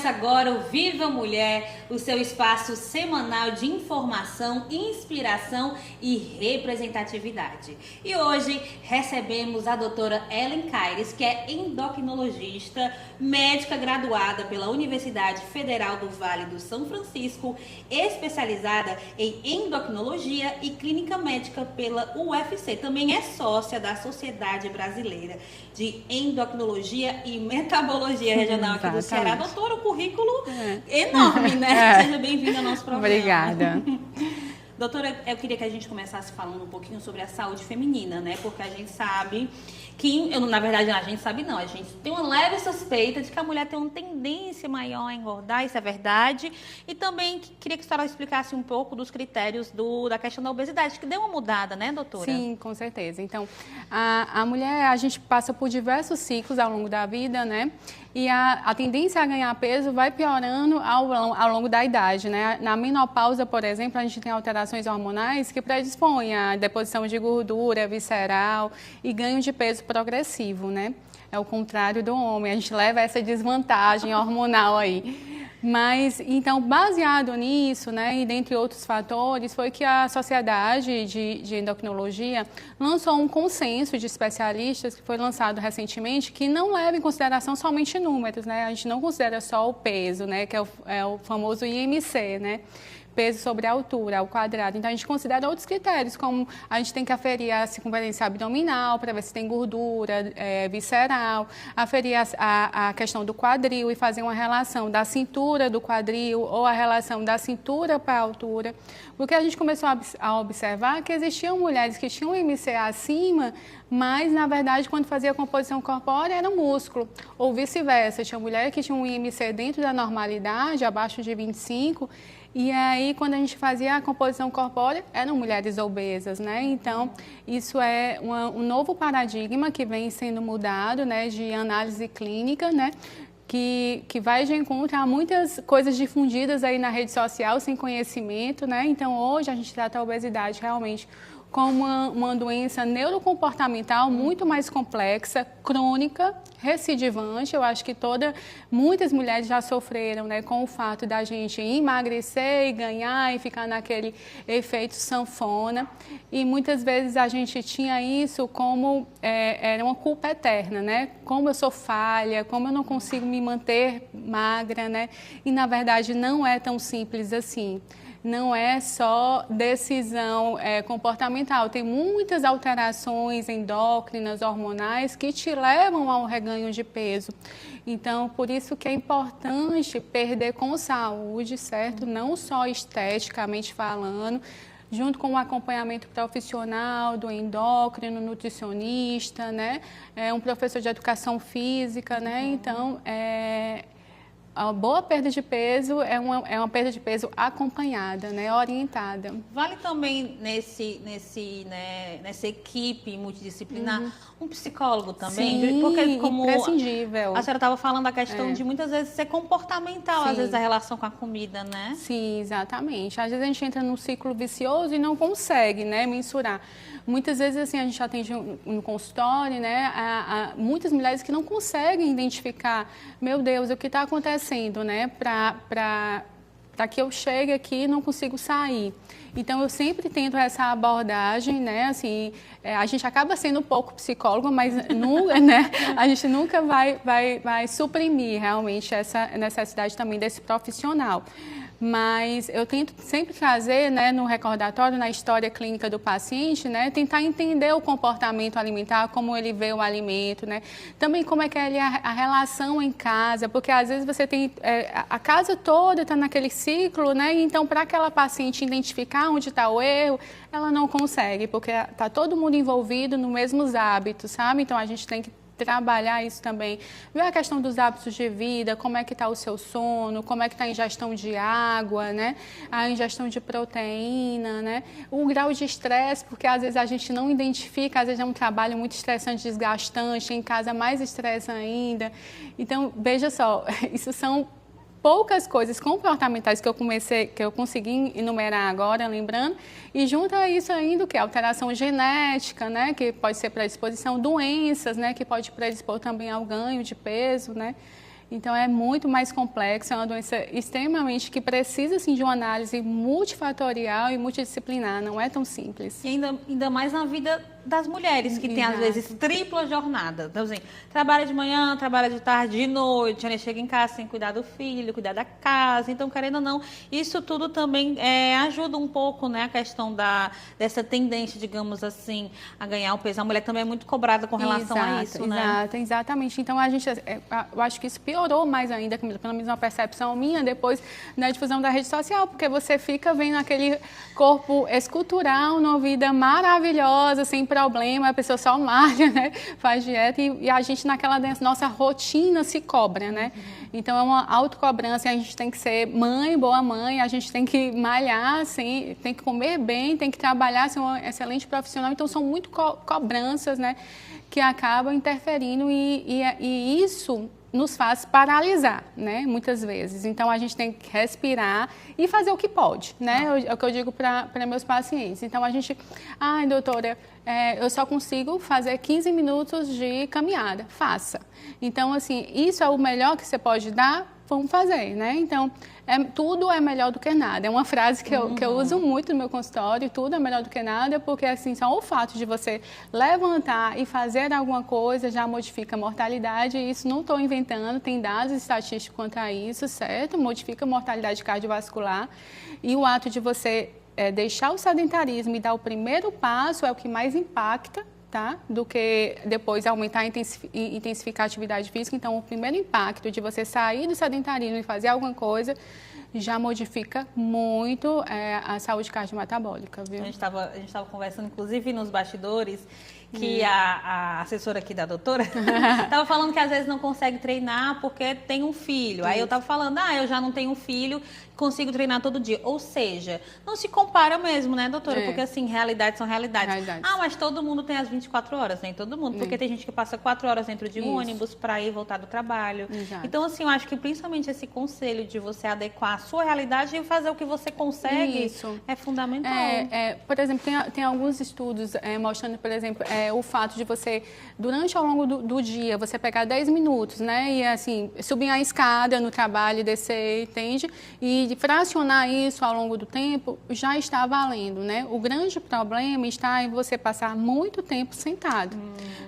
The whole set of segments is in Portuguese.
Começa agora o Viva Mulher, o seu espaço semanal de informação, inspiração e representatividade. E hoje recebemos a doutora Ellen Caires, que é endocrinologista, médica graduada pela Universidade Federal do Vale do São Francisco, especializada em endocrinologia e clínica médica pela UFC. Também é sócia da Sociedade Brasileira de Endocrinologia e Metabologia Regional aqui do Ceará. Doutora, o currículo enorme, né? Seja bem-vinda ao nosso programa. Obrigada. Doutora, eu queria que a gente começasse falando um pouquinho sobre a saúde feminina, né? Porque a gente sabe que, na verdade, a gente sabe não, a gente tem uma leve suspeita de que a mulher tem uma tendência maior a engordar, isso é verdade. E também queria que a senhora explicasse um pouco dos critérios da questão da obesidade, que deu uma mudada, né, doutora? Sim, com certeza. Então, a mulher, a gente passa por diversos ciclos ao longo da vida, né? E a tendência a ganhar peso vai piorando ao longo da idade, né? Na menopausa, por exemplo, a gente tem alterações hormonais que predispõem à deposição de gordura visceral e ganho de peso progressivo, né? É o contrário do homem, a gente leva essa desvantagem hormonal aí. Mas, então, baseado nisso, né, e dentre outros fatores, foi que a Sociedade de Endocrinologia lançou um consenso de especialistas, que foi lançado recentemente, que não leva em consideração somente números, né? A gente não considera só o peso, né, que é o famoso IMC, né? Peso sobre a altura, ao quadrado. Então, a gente considera outros critérios, como a gente tem que aferir a circunferência abdominal, para ver se tem gordura visceral, aferir a questão do quadril e fazer uma relação da cintura do quadril ou a relação da cintura para a altura. Porque a gente começou a observar que existiam mulheres que tinham um IMC acima, mas, na verdade, quando fazia a composição corpórea, era músculo. Ou vice-versa, tinha mulher que tinha um IMC dentro da normalidade, abaixo de 25, e aí, quando a gente fazia a composição corpórea, eram mulheres obesas, né? Então, isso é um novo paradigma que vem sendo mudado, né, de análise clínica, né? Que vai de encontro a muitas coisas difundidas aí na rede social, sem conhecimento, né? Então, hoje, a gente trata a obesidade realmente como uma doença neurocomportamental muito mais complexa, crônica, recidivante. Eu acho que muitas mulheres já sofreram, né, com o fato da gente emagrecer e ganhar e ficar naquele efeito sanfona. E muitas vezes a gente tinha isso como era uma culpa eterna, né? Como eu sou falha, como eu não consigo me manter magra, né? E na verdade não é tão simples assim. Não é só decisão comportamental, tem muitas alterações endócrinas, hormonais, que te levam ao reganho de peso. Então, por isso que é importante perder com saúde, certo? Não só esteticamente falando, junto com o acompanhamento profissional do endócrino, nutricionista, né? Um professor de educação física, né? Então, a boa perda de peso é uma perda de peso acompanhada, né, orientada. Vale também nessa equipe multidisciplinar um psicólogo também? Sim, porque como imprescindível. A senhora estava falando da questão de muitas vezes ser comportamental, Sim. às vezes a relação com a comida, né? Sim, exatamente. Às vezes a gente entra num ciclo vicioso e não consegue, né, mensurar. Muitas vezes assim a gente atende no consultório, né, muitas mulheres que não conseguem identificar, meu Deus, o que está acontecendo, né, para que eu chegue aqui e não consigo sair. Então, eu sempre tento essa abordagem, né, assim, a gente acaba sendo um pouco psicólogo, mas nunca, né, a gente nunca vai suprimir realmente essa necessidade também desse profissional. Mas eu tento sempre trazer, né, no recordatório, na história clínica do paciente, né, tentar entender o comportamento alimentar, como ele vê o alimento, né, também como é que é a relação em casa, porque às vezes você tem, a casa toda está naquele ciclo, né, então para aquela paciente identificar onde está o erro, ela não consegue, porque está todo mundo envolvido nos mesmos hábitos, sabe? Então a gente tem que trabalhar isso também, ver a questão dos hábitos de vida, como é que está o seu sono, como é que está a ingestão de água, né? A ingestão de proteína, né? O grau de estresse, porque às vezes a gente não identifica, às vezes é um trabalho muito estressante, desgastante, em casa mais estresse ainda. Então, veja só, isso são poucas coisas comportamentais que eu consegui enumerar agora, lembrando, e junto a isso ainda o que? Alteração genética, né, que pode ser predisposição, doenças, né, que pode predispor também ao ganho de peso, né. Então, é muito mais complexo, é uma doença extremamente que precisa, assim, de uma análise multifatorial e multidisciplinar, não é tão simples. E ainda mais na vida das mulheres, que tem, às vezes, tripla jornada. Então, assim, trabalha de manhã, trabalha de tarde, de noite, né? Chega em casa sem cuidar do filho, cuidar da casa. Então, querendo ou não, isso tudo também ajuda um pouco, né? A questão dessa tendência, digamos assim, a ganhar o peso. A mulher também é muito cobrada com relação a isso, né? Exatamente. Então, eu acho que isso piorou mais ainda, pelo menos uma percepção minha, depois da difusão da rede social, porque você fica vendo aquele corpo escultural, numa vida maravilhosa, sem problema, a pessoa só malha, né? Faz dieta e a gente naquela nossa rotina se cobra, né? Então é uma autocobrança, a gente tem que ser mãe, boa mãe, a gente tem que malhar, assim, tem que comer bem, tem que trabalhar, ser uma excelente profissional. Então são muito cobranças, né? Que acabam interferindo e isso nos faz paralisar, né, muitas vezes. Então, a gente tem que respirar e fazer o que pode, né, é o que eu digo para meus pacientes. Então, a gente, doutora, eu só consigo fazer 15 minutos de caminhada, faça. Então, assim, isso é o melhor que você pode dar, vamos fazer, né? Então, tudo é melhor do que nada. É uma frase que eu uso muito no meu consultório, tudo é melhor do que nada, porque assim, só o fato de você levantar e fazer alguma coisa já modifica a mortalidade, e isso não estou inventando, tem dados estatísticos quanto a isso, certo? Modifica a mortalidade cardiovascular, e o ato de você deixar o sedentarismo e dar o primeiro passo é o que mais impacta, tá? Do que depois aumentar e intensificar a atividade física. Então, o primeiro impacto de você sair do sedentarismo e fazer alguma coisa já modifica muito a saúde cardiometabólica, viu? A gente estava conversando, inclusive, nos bastidores, que a assessora aqui da doutora estava falando que às vezes não consegue treinar porque tem um filho. Aí eu estava falando, eu já não tenho um filho, consigo treinar todo dia. Ou seja, não se compara mesmo, né, doutora? Porque assim, realidades são realidades. Mas todo mundo tem as 24 horas, nem todo mundo. Porque tem gente que passa 4 horas dentro de um ônibus para ir voltar do trabalho. Exato. Então, assim, eu acho que principalmente esse conselho de você adequar a sua realidade e fazer o que você consegue é fundamental. Por exemplo, tem alguns estudos mostrando, por exemplo, o fato de você, durante ao longo do dia, você pegar 10 minutos, né? E assim, subir a escada no trabalho e descer, entende? E fracionar isso ao longo do tempo já está valendo, né? O grande problema está em você passar muito tempo sentado,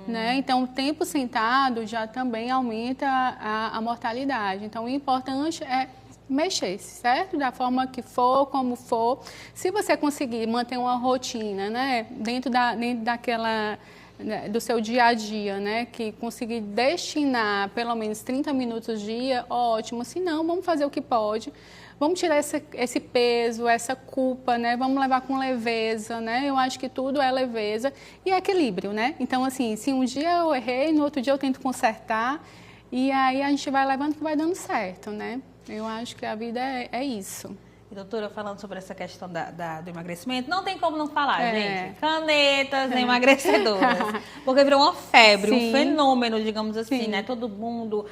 né? Então, o tempo sentado já também aumenta a mortalidade. Então, o importante é mexer, certo? Da forma que for, como for. Se você conseguir manter uma rotina, né? Dentro daquela do seu dia a dia, né? Que conseguir destinar pelo menos 30 minutos dia, ótimo. Se não, vamos fazer o que pode. Vamos tirar esse peso, essa culpa, né? Vamos levar com leveza, né? Eu acho que tudo é leveza e equilíbrio, né? Então, assim, se um dia eu errei, no outro dia eu tento consertar e aí a gente vai levando que vai dando certo, né? Eu acho que a vida é isso. E, doutora, falando sobre essa questão do emagrecimento, não tem como não falar, gente. Canetas emagrecedoras. Porque virou uma febre, um fenômeno, digamos assim, né? Todo mundo,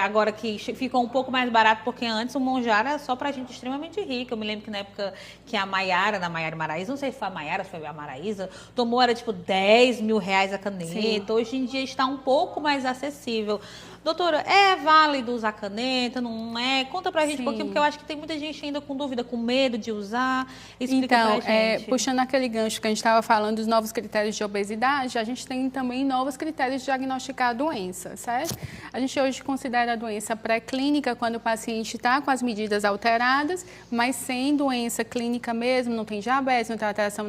agora que ficou um pouco mais barato, porque antes o Monjaro era só pra gente extremamente rica. Eu me lembro que na época que a Maiara, da Maiara Maraíza, não sei se foi a Maiara, se foi a Maraíza, tomou, era tipo 10 mil reais a caneta. Hoje em dia está um pouco mais acessível. Doutora, é válido usar caneta, não é? Conta pra gente um pouquinho, porque eu acho que tem muita gente ainda com dúvida, com medo de usar. Explica pra gente. Puxando aquele gancho que a gente estava falando dos novos critérios de obesidade, a gente tem também novos critérios de diagnosticar a doença, certo? A gente hoje considera a doença pré-clínica quando o paciente está com as medidas alteradas, mas sem doença clínica mesmo, não tem diabetes, não tem alteração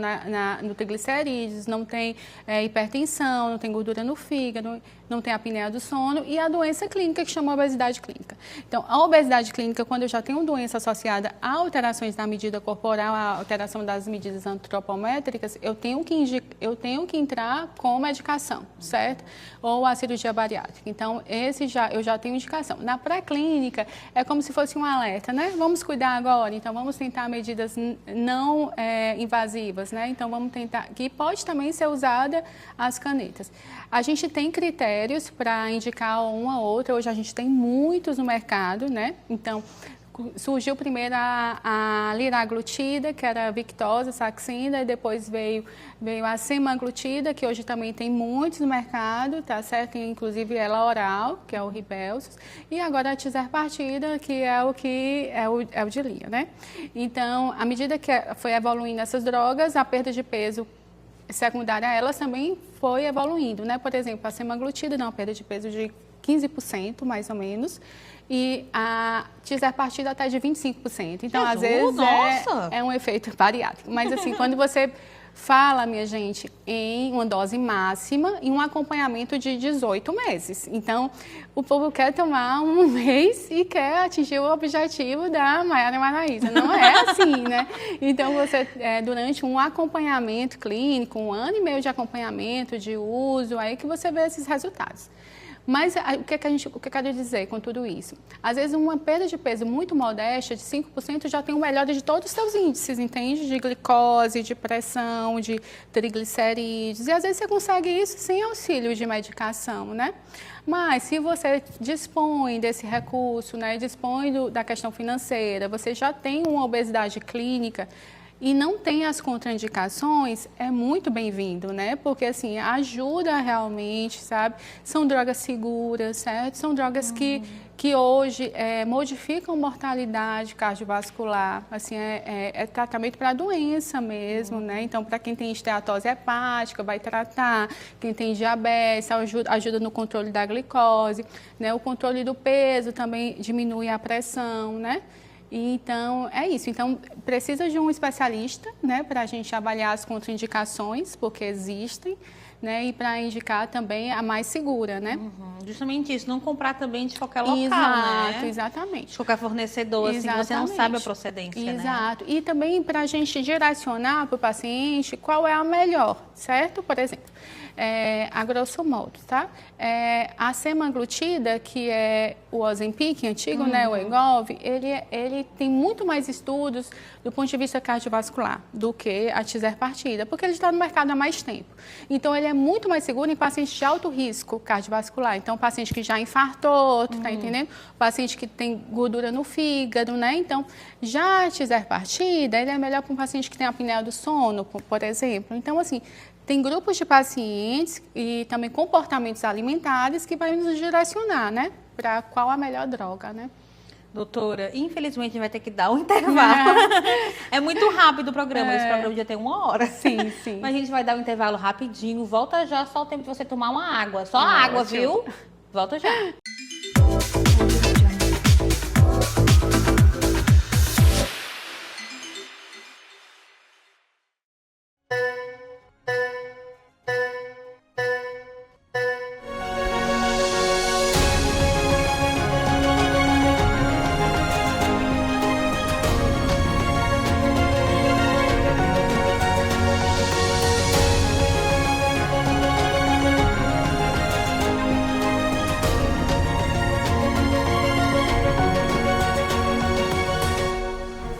no triglicerídeos, não tem hipertensão, não tem gordura no fígado, não tem apneia do sono, e a doença clínica que chama obesidade clínica. Então, a obesidade clínica, quando eu já tenho doença associada a alterações na medida corporal, a alteração das medidas antropométricas, eu tenho que entrar com medicação, certo? Ou a cirurgia bariátrica. Então, eu já tenho indicação. Na pré-clínica, é como se fosse um alerta, né? Vamos cuidar agora, então vamos tentar medidas não invasivas, né? Então, vamos tentar, que pode também ser usada as canetas. A gente tem critérios para indicar uma ou outra, hoje a gente tem muitos no mercado, né? Então, surgiu primeiro a liraglutida, que era a Victoza, Saxenda, e depois veio a semaglutida, que hoje também tem muitos no mercado, tá certo? Tem, inclusive ela oral, que é o Ribelsus, e agora a tizerpartida, que é o de linha, né? Então, à medida que foi evoluindo essas drogas, a perda de peso secundária a elas também foi evoluindo, né? Por exemplo, a semaglutida dá uma perda de peso de 15%, mais ou menos, e a tizerpartida até de 25%. Então, às vezes, é um efeito bariátrico. Mas, assim, quando você fala, minha gente, em uma dose máxima e um acompanhamento de 18 meses. Então, o povo quer tomar um mês e quer atingir o objetivo da Maiara Maraíza. Não é assim, né? Então, você, durante um acompanhamento clínico, 1 ano e meio de acompanhamento, de uso, aí que você vê esses resultados. Mas o que eu quero dizer com tudo isso? Às vezes, uma perda de peso muito modesta, de 5%, já tem o melhor de todos os seus índices, entende? De glicose, de pressão, de triglicerídeos. E às vezes você consegue isso sem auxílio de medicação, né? Mas se você dispõe desse recurso, né, dispõe da questão financeira, você já tem uma obesidade clínica, e não tem as contraindicações, é muito bem-vindo, né? Porque, assim, ajuda realmente, sabe? São drogas seguras, certo? São drogas que hoje modificam mortalidade cardiovascular, assim, é tratamento para doença mesmo, né? Então, para quem tem esteatose hepática, vai tratar. Quem tem diabetes, ajuda no controle da glicose, né? O controle do peso também diminui a pressão, né? Então, é isso. Então, precisa de um especialista, né, para a gente avaliar as contraindicações, porque existem, né, e para indicar também a mais segura, né? Justamente isso, não comprar também de qualquer local, Exato, né? Exatamente. De qualquer fornecedor, assim, você não sabe a procedência, Exato. Né? E também para a gente direcionar para o paciente qual é a melhor, certo? Por exemplo, a grosso modo, tá? A semaglutida, que é o Ozempic antigo, né, o Wegovy, ele tem muito mais estudos do ponto de vista cardiovascular do que a tizerpartida, porque ele está no mercado há mais tempo. Então, ele é muito mais seguro em pacientes de alto risco cardiovascular. Então, paciente que já infartou, tá entendendo? Paciente que tem gordura no fígado, né? Então, já a tizerpartida, ele é melhor para um paciente que tem apneia do sono, por exemplo. Então, assim, tem grupos de pacientes e também comportamentos alimentares que vai nos direcionar, né? Para qual a melhor droga, né? Doutora, infelizmente a gente vai ter que dar um intervalo. É muito rápido o programa, esse programa já tem 1 hora. Sim, sim. Mas a gente vai dar um intervalo rapidinho, volta já, só o tempo de você tomar uma água. Só água, viu? Volta já.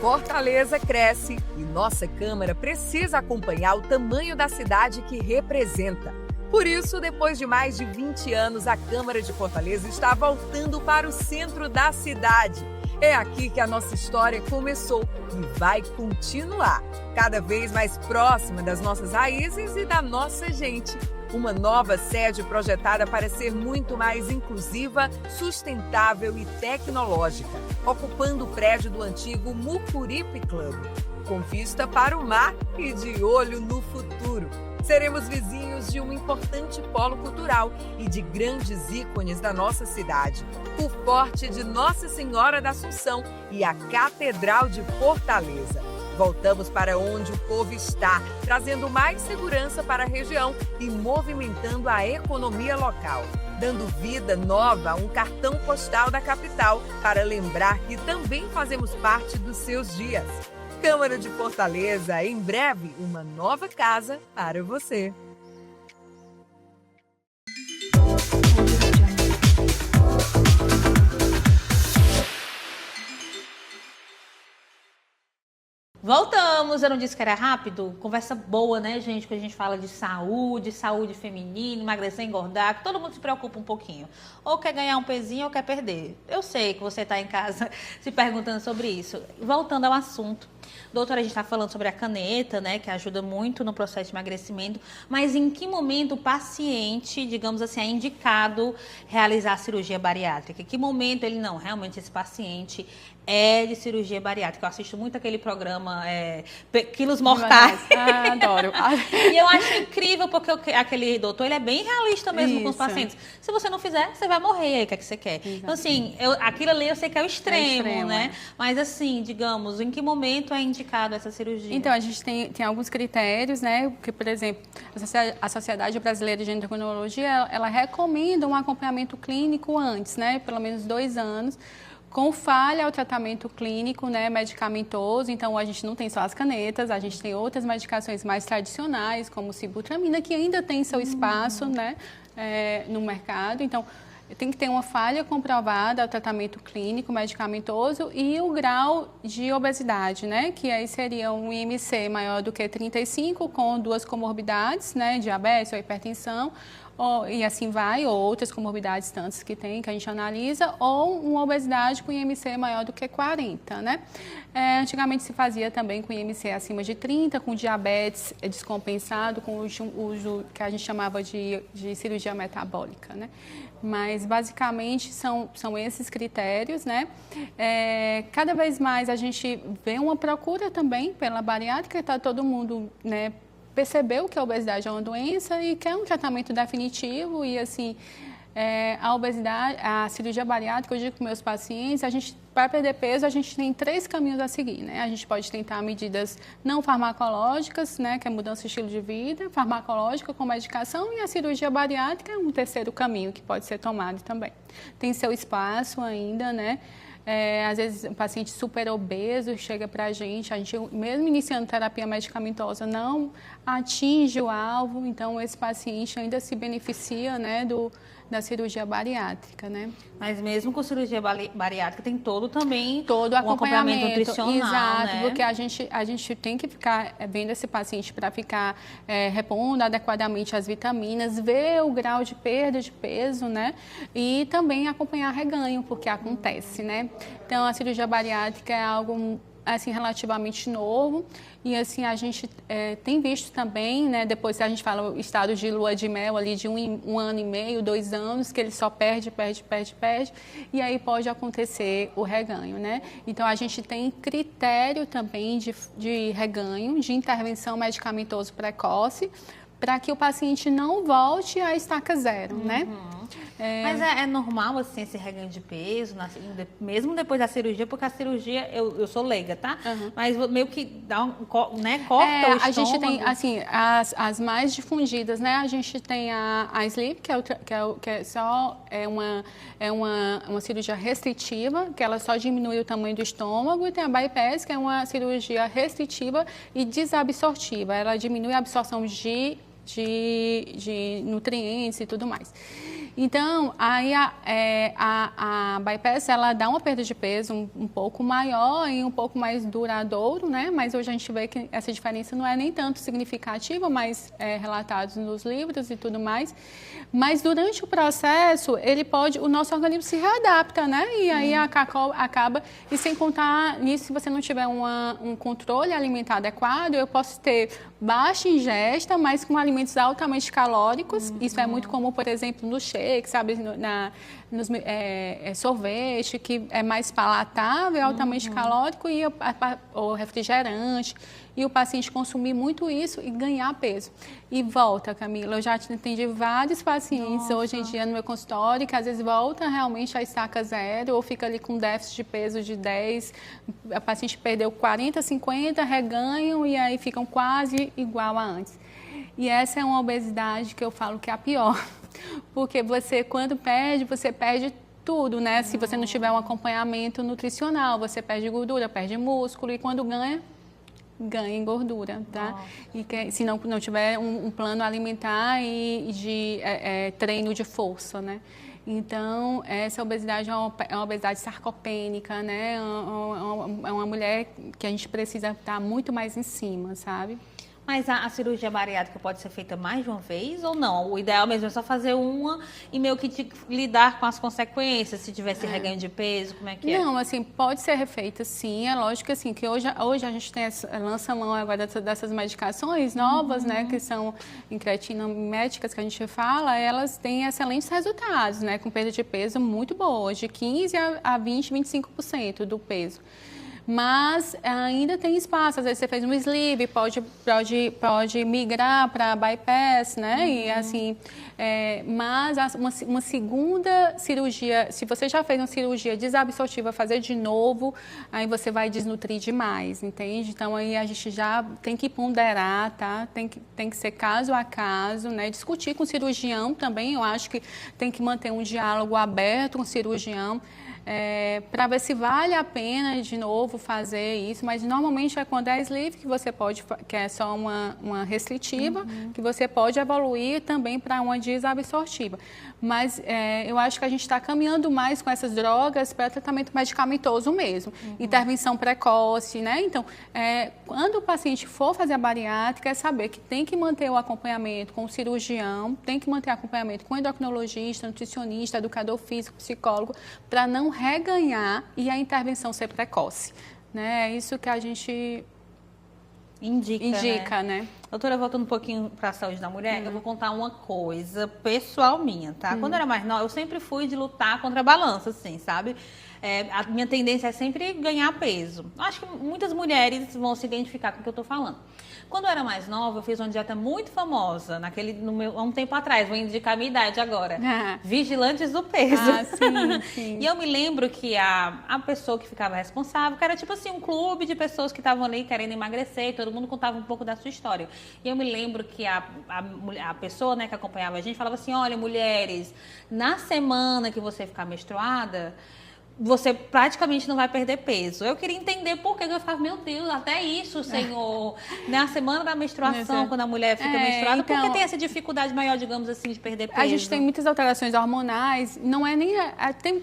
Fortaleza cresce e nossa Câmara precisa acompanhar o tamanho da cidade que representa. Por isso, depois de mais de 20 anos, a Câmara de Fortaleza está voltando para o centro da cidade. É aqui que a nossa história começou e vai continuar, cada vez mais próxima das nossas raízes e da nossa gente. Uma nova sede projetada para ser muito mais inclusiva, sustentável e tecnológica, ocupando o prédio do antigo Mucuripe Club, com vista para o mar e de olho no futuro. Seremos vizinhos de um importante polo cultural e de grandes ícones da nossa cidade, o Forte de Nossa Senhora da Assunção e a Catedral de Fortaleza. Voltamos para onde o povo está, trazendo mais segurança para a região e movimentando a economia local, dando vida nova a um cartão postal da capital para lembrar que também fazemos parte dos seus dias. Câmara de Fortaleza, em breve, uma nova casa para você. Voltamos, eu não disse que era rápido? Conversa boa, né, gente? Quando a gente fala de saúde feminina, emagrecer, engordar, que todo mundo se preocupa um pouquinho. Ou quer ganhar um pezinho ou quer perder. Eu sei que você está em casa se perguntando sobre isso. Voltando ao assunto. Doutora, a gente está falando sobre a caneta, né, que ajuda muito no processo de emagrecimento, mas em que momento o paciente, digamos assim, é indicado realizar a cirurgia bariátrica? Em que momento ele não, realmente esse paciente é de cirurgia bariátrica? Eu assisto muito aquele programa Quilos Mortais. Adoro. E eu acho incrível porque aquele doutor, ele é bem realista mesmo com os pacientes. Se você não fizer, você vai morrer, aí o que é que você quer? Exatamente. Então, assim, aquilo ali eu sei que é o extremo, né? Mas assim, digamos, em que momento é indicado essa cirurgia? Então, a gente tem alguns critérios, né? Que, por exemplo, a Sociedade Brasileira de Endocrinologia, ela recomenda um acompanhamento clínico antes, né? Pelo menos 2 anos, com falha ao tratamento clínico, né, medicamentoso. Então, a gente não tem só as canetas, a gente tem outras medicações mais tradicionais, como sibutramina, que ainda tem seu espaço, né, no mercado. Então, tem que ter uma falha comprovada ao tratamento clínico, medicamentoso e o grau de obesidade, né, que aí seria um IMC maior do que 35, com 2 comorbidades, né, diabetes ou hipertensão, e assim vai, ou outras comorbidades tantas que tem, que a gente analisa, ou uma obesidade com IMC maior do que 40, né? Antigamente se fazia também com IMC acima de 30, com diabetes descompensado, com o uso que a gente chamava de cirurgia metabólica, né? Mas basicamente são esses critérios, né? Cada vez mais a gente vê uma procura também pela bariátrica, está todo mundo, né, percebeu que a obesidade é uma doença e quer um tratamento definitivo e, assim, a obesidade, a cirurgia bariátrica, eu digo para meus pacientes, para perder peso, a gente tem 3 caminhos a seguir, né? A gente pode tentar medidas não farmacológicas, né, que é mudança de estilo de vida, farmacológica com medicação, e a cirurgia bariátrica é um terceiro caminho que pode ser tomado também. Tem seu espaço ainda, né? Às vezes, um paciente super obeso chega para a gente, mesmo iniciando terapia medicamentosa, não atinge o alvo, então esse paciente ainda se beneficia, né, da cirurgia bariátrica, né? Mas mesmo com cirurgia bariátrica tem todo o acompanhamento nutricional, exato, né? Porque a gente tem que ficar vendo esse paciente para ficar repondo adequadamente as vitaminas, ver o grau de perda de peso, né? E também acompanhar reganho, porque acontece, né? Então, a cirurgia bariátrica é algo assim, relativamente novo, e assim, a gente tem visto também, né, depois a gente fala o estado de lua de mel ali de um ano e meio, 2 anos, que ele só perde, e aí pode acontecer o reganho, né? Então, a gente tem critério também de reganho, de intervenção medicamentosa precoce, para que o paciente não volte à estaca zero, né? Mas é normal, assim, esse reganho de peso, mesmo depois da cirurgia, porque a cirurgia, eu sou leiga, tá? Mas meio que dá corta o estômago. A gente tem, assim, as mais difundidas, né? A gente tem a sleep, que é só uma cirurgia restritiva, que ela só diminui o tamanho do estômago, e tem a bypass, que é uma cirurgia restritiva e desabsortiva. Ela diminui a absorção de nutrientes e tudo mais. Então, aí a bypass, ela dá uma perda de peso um pouco maior e um pouco mais duradouro, né? Mas hoje a gente vê que essa diferença não é nem tanto significativa, mas relatados nos livros e tudo mais. Mas durante o processo, o nosso organismo se readapta, né? E aí acaba, e sem contar nisso, se você não tiver um controle alimentar adequado, eu posso ter baixa ingesta, mas com alimentos altamente calóricos. Isso é muito comum, por exemplo, no shake, sabe? Sorvete, que é mais palatável, altamente calórico, e o refrigerante. E o paciente consumir muito isso e ganhar peso. E volta, Camila, eu já atendi vários pacientes hoje em dia no meu consultório que às vezes volta realmente à estaca zero ou fica ali com déficit de peso de 10, a paciente perdeu 40, 50, reganham e aí ficam quase igual a antes. E essa é uma obesidade que eu falo que é a pior, porque você, quando perde, você perde tudo, né? Se você não tiver um acompanhamento nutricional, você perde gordura, perde músculo, e quando ganha em gordura, tá? E se não tiver um plano alimentar e de treino de força, né? Então, essa obesidade é uma obesidade sarcopênica, né? É uma mulher que a gente precisa estar muito mais em cima, sabe? Mas a cirurgia bariátrica pode ser feita mais de uma vez ou não? O ideal mesmo é só fazer uma e meio que lidar com as consequências, se tivesse reganho de peso, como é que é? Não, assim, pode ser refeita sim, é lógico assim, que hoje a gente lança mão agora dessas medicações novas, né, que são incretinométicas que a gente fala, elas têm excelentes resultados, né, com perda de peso muito boas, de 15 a 20, 25% do peso. Mas ainda tem espaço, às vezes você fez um sleeve, pode migrar para bypass, né? E assim, mas uma segunda cirurgia, se você já fez uma cirurgia desabsortiva, fazer de novo, aí você vai desnutrir demais, entende? Então aí a gente já tem que ponderar, tá? Tem que ser caso a caso, né? Discutir com o cirurgião também, eu acho que tem que manter um diálogo aberto com o cirurgião. Para ver se vale a pena de novo fazer isso, mas normalmente é quando é sleeve que você pode, que é só uma restritiva, que você pode evoluir também para uma desabsortiva. Mas eu acho que a gente está caminhando mais com essas drogas para tratamento medicamentoso mesmo, intervenção precoce, né? Então, quando o paciente for fazer a bariátrica, é saber que tem que manter o acompanhamento com o cirurgião, tem que manter acompanhamento com o endocrinologista, nutricionista, educador físico, psicólogo, para não reganhar e a intervenção ser precoce, né? É isso que a gente indica, né? Doutora, voltando um pouquinho para a saúde da mulher, eu vou contar uma coisa pessoal minha, tá? Quando eu era mais nova, eu sempre fui de lutar contra a balança, assim, sabe? A minha tendência é sempre ganhar peso. Acho que muitas mulheres vão se identificar com o que eu tô falando. Quando eu era mais nova, eu fiz uma dieta muito famosa, há um tempo atrás, vou indicar a minha idade agora. Vigilantes do peso. Sim. E eu me lembro que a pessoa que ficava responsável, que era tipo assim, um clube de pessoas que estavam ali querendo emagrecer, e todo mundo contava um pouco da sua história. E eu me lembro que a pessoa, né, que acompanhava a gente falava assim, olha, mulheres, na semana que você ficar menstruada, você praticamente não vai perder peso. Eu queria entender por que eu falava, meu Deus, até isso, Senhor. Na semana da menstruação, quando a mulher fica menstruada, então, por que tem essa dificuldade maior, digamos assim, de perder peso? A gente tem muitas alterações hormonais, não é nem...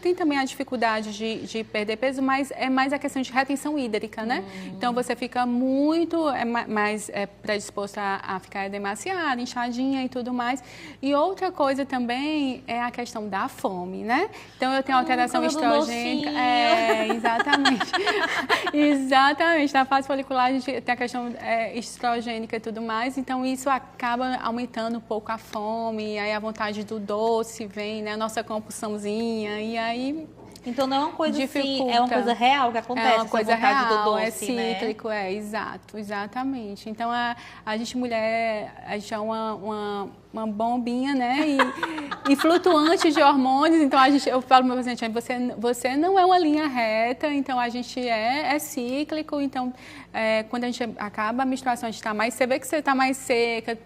Tem também a dificuldade de perder peso, mas é mais a questão de retenção hídrica, né? Então, você fica muito mais predisposto a ficar edemaciada, inchadinha e tudo mais. E outra coisa também é a questão da fome, né? Então, eu tenho alteração estrogênica. Exatamente. Exatamente. Na fase folicular a gente tem a questão estrogênica e tudo mais, então isso acaba aumentando um pouco a fome, aí a vontade do doce vem, né? A nossa compulsãozinha, e aí... Então não é uma coisa assim, é uma coisa real que acontece, é uma coisa real, do doce, é cíclico, né? Exatamente. Então a gente mulher, a gente é uma bombinha, né? E flutuante de hormônios, então eu falo para o meu paciente, você não é uma linha reta, então a gente é cíclico, então quando a gente acaba a menstruação, a gente está mais, você vê que você está mais seca,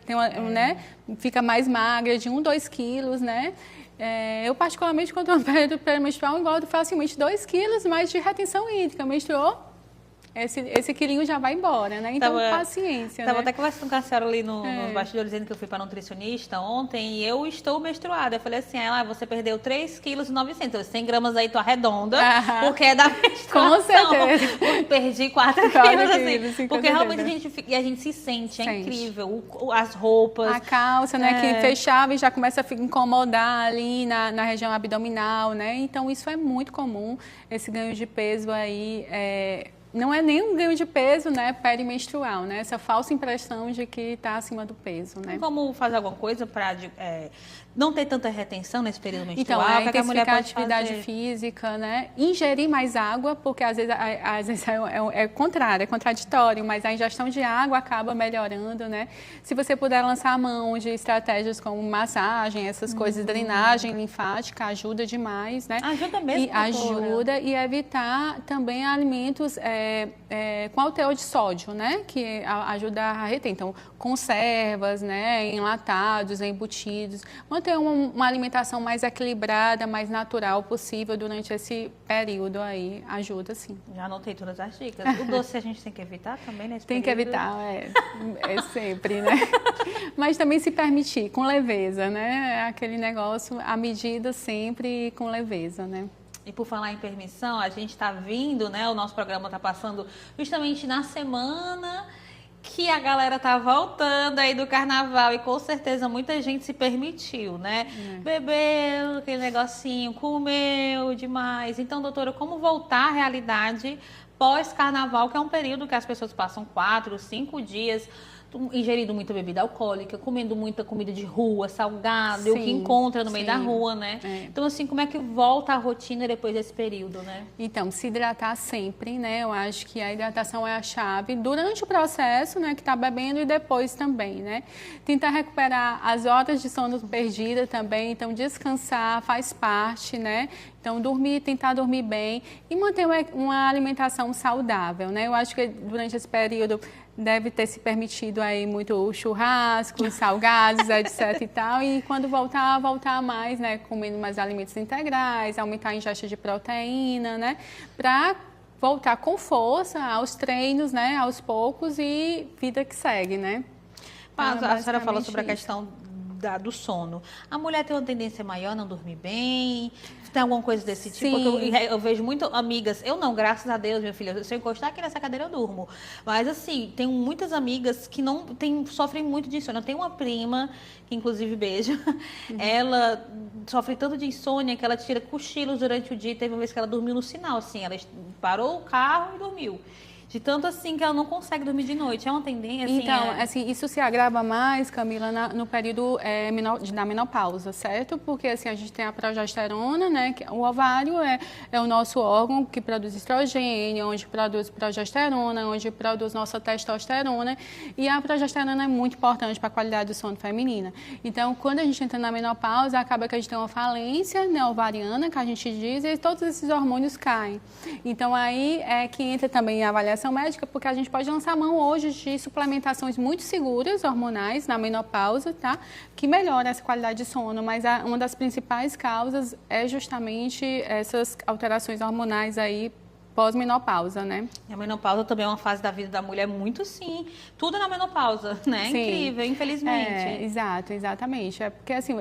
né? Fica mais magra, de 2 quilos, né? Eu, particularmente, quando eu período pré-menstrual, engordo facilmente 2 quilos, mais de retenção hídrica. Menstruou, esse quilinho já vai embora, né? Então, paciência, Tava né? até conversando com a senhora ali nos bastidores, dizendo que eu fui para nutricionista ontem e eu estou menstruada. Eu falei assim, você perdeu 3,9 kg. 100 gramas aí, tô arredonda, porque é da menstruação. Com certeza. Perdi 4 quilos, assim. Porque realmente a gente se sente, é incrível. As roupas. A calça, né, que fechava e já começa a incomodar ali na região abdominal, né? Então, isso é muito comum, esse ganho de peso aí, não é nem um ganho de peso, né, perimenstrual, né? Essa falsa impressão de que está acima do peso, né? Como fazer alguma coisa para não ter tanta retenção nesse período menstrual? Então, intensificar a atividade física, né? Ingerir mais água, porque às vezes é contrário, é contraditório, mas a ingestão de água acaba melhorando, né? Se você puder lançar a mão de estratégias como massagem, essas coisas, drenagem linfática, ajuda demais, né? Ajuda mesmo, ajuda e evitar também alimentos com o teor de sódio, né? Que ajuda a reter. Então, conservas, né? Enlatados, embutidos. Manter uma alimentação mais equilibrada, mais natural possível durante esse período aí ajuda, sim. Já anotei todas as dicas. O doce a gente tem que evitar também nesse Tem período? que evitar, é sempre, né? Mas também se permitir, com leveza, né? É aquele negócio, à medida sempre com leveza, né? E por falar em permissão, a gente está vindo, né? O nosso programa está passando justamente na semana que a galera tá voltando aí do carnaval e com certeza muita gente se permitiu, né? Bebeu aquele negocinho, comeu demais. Então, doutora, como voltar à realidade pós-carnaval, que é um período que as pessoas passam 4, 5 dias ingerindo muita bebida alcoólica, comendo muita comida de rua, salgado, o que encontra no meio da rua, né? Então, assim, como é que volta a rotina depois desse período, né? Então, se hidratar sempre, né? Eu acho que a hidratação é a chave durante o processo, né? Que tá bebendo e depois também, né? Tentar recuperar as horas de sono perdidas também, então descansar faz parte, né? Então, tentar dormir bem e manter uma alimentação saudável, né? Eu acho que durante esse período deve ter se permitido aí muito churrasco, salgados, etc e tal. E quando voltar mais, né? Comendo mais alimentos integrais, aumentar a ingesta de proteína, né? Para voltar com força aos treinos, né? Aos poucos e vida que segue, né? A senhora falou sobre a questão do sono. A mulher tem uma tendência maior a não dormir bem? Tem alguma coisa desse tipo? Porque eu vejo muito amigas, eu não, graças a Deus, minha filha, se eu encostar aqui nessa cadeira eu durmo. Mas assim, tenho muitas amigas que sofrem muito de insônia. Eu tenho uma prima, que inclusive beijo, ela sofre tanto de insônia que ela tira cochilos durante o dia. Teve uma vez que ela dormiu no sinal, assim, ela parou o carro e dormiu. De tanto assim que ela não consegue dormir de noite. É uma tendência, assim... Então, assim, isso se agrava mais, Camila, no período da menopausa, certo? Porque, assim, a gente tem a progesterona, né? O ovário é o nosso órgão que produz estrogênio, onde produz progesterona, onde produz nossa testosterona. E a progesterona é muito importante para a qualidade do sono feminina. Então, quando a gente entra na menopausa, acaba que a gente tem uma falência, né, ovariana, que a gente diz, e todos esses hormônios caem. Então, aí é que entra também a avaliação médica, porque a gente pode lançar mão hoje de suplementações muito seguras, hormonais, na menopausa, tá? Que melhora essa qualidade de sono, mas uma das principais causas é justamente essas alterações hormonais aí pós-menopausa, né? A menopausa também é uma fase da vida da mulher muito, sim. Tudo na menopausa, né? Sim. Incrível, infelizmente. Exatamente. É porque, assim,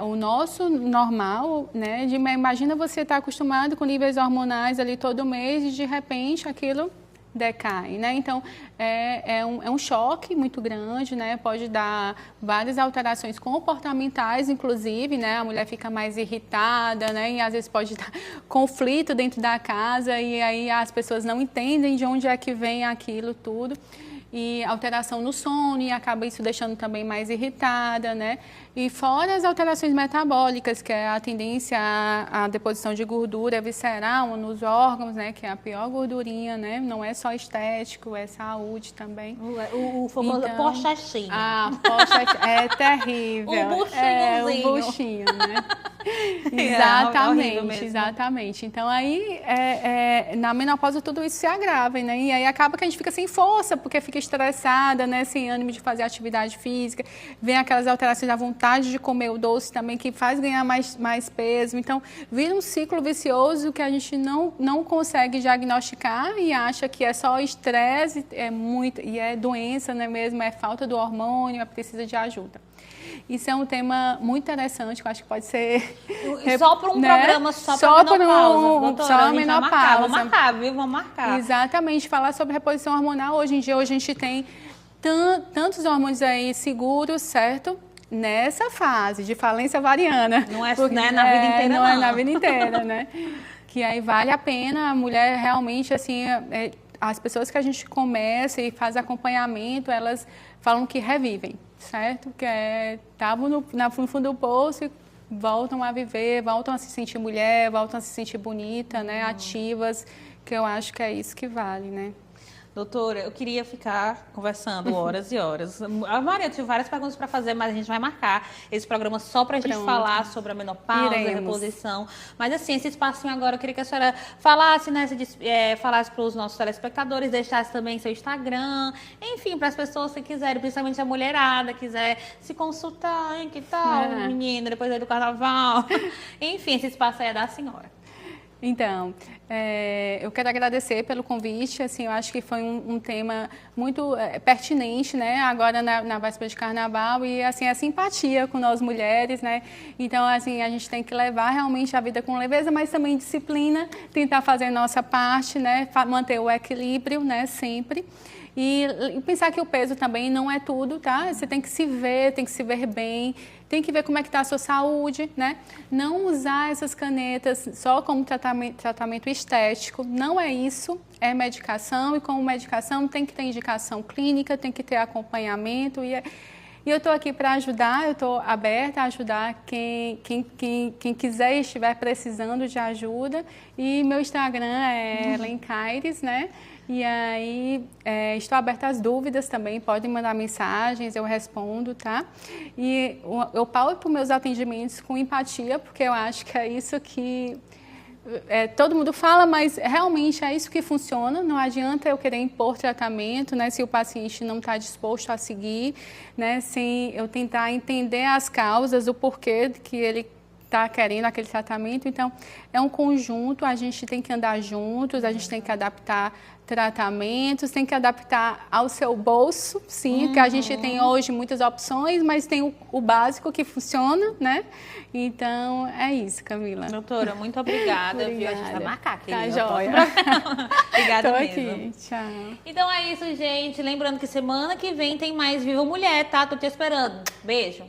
o nosso normal, né? Imagina você estar acostumado com níveis hormonais ali todo mês e, de repente, aquilo decai, né? Então, é um choque muito grande, né? Pode dar várias alterações comportamentais, inclusive, né? A mulher fica mais irritada, né? E às vezes pode dar conflito dentro da casa e aí as pessoas não entendem de onde é que vem aquilo tudo. E alteração no sono e acaba isso deixando também mais irritada, né? E fora as alterações metabólicas, que é a tendência à deposição de gordura visceral nos órgãos, né? Que é a pior gordurinha, né? Não é só estético, é saúde também. O famoso pochachinho. É terrível. O buchinhozinho. O buchinho, né? Exatamente. Então, aí, na menopausa, tudo isso se agrava, né? E aí acaba que a gente fica sem força, porque fica estressada, né? Sem ânimo de fazer atividade física. Vem aquelas alterações da vontade de comer o doce também, que faz ganhar mais peso. Então, vira um ciclo vicioso que a gente não consegue diagnosticar e acha que é só estresse, e é doença, né, mesmo? É falta do hormônio, precisa de ajuda. Isso é um tema muito interessante, que eu acho que pode ser... Só para um programa só para menopausa, doutora, só menopausa. Vamos marcar, viu? Vamos marcar. Exatamente, falar sobre reposição hormonal. Hoje em dia, a gente tem tantos hormônios aí seguros, certo? Nessa fase de falência ovariana. Não é na vida inteira, não. Não é na vida inteira, né? Que aí vale a pena a mulher realmente, assim... as pessoas que a gente começa e faz acompanhamento, elas falam que revivem, certo? Que estavam no fundo do poço e voltam a viver, voltam a se sentir mulher, voltam a se sentir bonita, né? Ativas, que eu acho que é isso que vale, né? Doutora, eu queria ficar conversando horas e horas. A Maria, eu tive várias perguntas para fazer, mas a gente vai marcar esse programa só para a gente falar sobre a menopausa, a reposição. Mas assim, esse espacinho agora, eu queria que a senhora falasse, né, falasse para os nossos telespectadores, deixasse também seu Instagram, enfim, para as pessoas que quiserem, principalmente a mulherada, quiser se consultar, hein, que tal, menina, depois aí do carnaval. Enfim, esse espaço aí é da senhora. Então, eu quero agradecer pelo convite, assim, eu acho que foi um tema muito pertinente, né, agora na véspera de carnaval e, assim, a simpatia com nós mulheres, né, então, assim, a gente tem que levar realmente a vida com leveza, mas também disciplina, tentar fazer a nossa parte, né, manter o equilíbrio, né, sempre. E pensar que o peso também não é tudo, tá? Você tem que se ver bem, tem que ver como é que está a sua saúde, né? Não usar essas canetas só como tratamento estético, não é isso, é medicação e como medicação tem que ter indicação clínica, tem que ter acompanhamento e eu estou aqui para ajudar, eu estou aberta a ajudar quem quiser e estiver precisando de ajuda e meu Instagram é Ellen Caires, né? E aí, estou aberta às dúvidas também, podem mandar mensagens, eu respondo, tá? E eu pauto meus atendimentos com empatia, porque eu acho que é isso que todo mundo fala, mas realmente é isso que funciona. Não adianta eu querer impor tratamento, né, se o paciente não está disposto a seguir, né, sem eu tentar entender as causas, o porquê que ele está querendo aquele tratamento. Então, é um conjunto, a gente tem que andar juntos, a gente tem que adaptar tratamentos, tem que adaptar ao seu bolso, sim, porque a gente tem hoje muitas opções, mas tem o básico que funciona, né? Então, é isso, Camila. Doutora, muito obrigada, viu? A gente vai marcar aqui. Tá joia. Obrigada Tô mesmo. Aqui. Tchau. Então é isso, gente. Lembrando que semana que vem tem mais Viva Mulher, tá? Tô te esperando. Beijo.